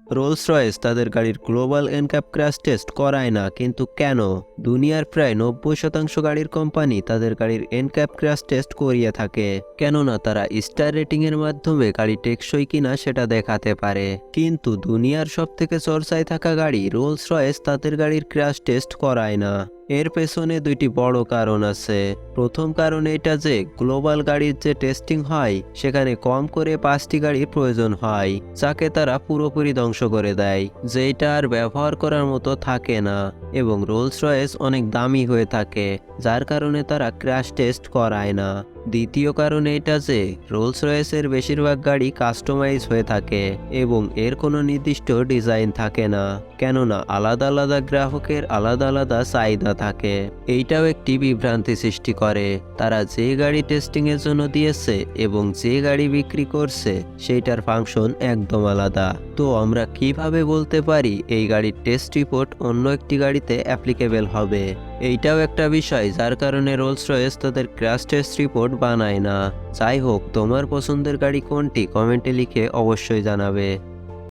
Rolls Royce তাদের গাড়ির global NCAP crash test করায় না, কিন্তু কেন? দুনিয়ার প্রায় 90% গাড়ির কোম্পানি তাদের গাড়ির এনক্যাপ ক্র্যাশ টেস্ট করিয়ে থাকে, কেননা তারা স্টার রেটিংয়ের মাধ্যমে গাড়ি টেকসই কিনা সেটা দেখাতে পারে। কিন্তু দুনিয়ার সবথেকে চর্চায় থাকা গাড়ি রোলস রয়েস তাদের গাড়ির ক্র্যাশ টেস্ট করায় না। এর পেছনে দুইটি বড় কারণ আছে। প্রথম কারণ এটা যে গ্লোবাল গাড়ির যে টেস্টিং হয় সেখানে কম করে 5টি গাড়ির প্রয়োজন হয়, যাকে তারা পুরোপুরি ধ্বংস করে দেয়, যেটা আর ব্যবহার করার মতো থাকে না। এবং রোলস রয়েস অনেক দামি হয়ে থাকে, যার কারণে তারা ক্র্যাশ টেস্ট করায় না। দ্বিতীয় কারণ এটা যে রোলস রয়েসের বেশিরভাগ গাড়ি কাস্টমাইজ হয়ে থাকে এবং এর কোনো নির্দিষ্ট ডিজাইন থাকে না, কেননা আলাদা আলাদা গ্রাহকের আলাদা আলাদা চাহিদা থাকে। এইটাও একটি বিভ্রান্তি সৃষ্টি করে। তারা যে গাড়ি টেস্টিংয়ের জন্য দিয়েছে এবং যে গাড়ি বিক্রি করছে সেইটার ফাংশন একদম আলাদা। তো আমরা কিভাবে বলতে পারি এই গাড়ির টেস্ট রিপোর্ট অন্য একটি গাড়িতে অ্যাপ্লিকেবল হবে? এইটাও একটা বিষয় যার কারণে রোলস রয়েস তাদের ক্র্যাশ টেস্ট রিপোর্ট বানায় না। যাই হোক, তোমার পছন্দের গাড়ি কোনটি কমেন্টে লিখে অবশ্যই জানাবে।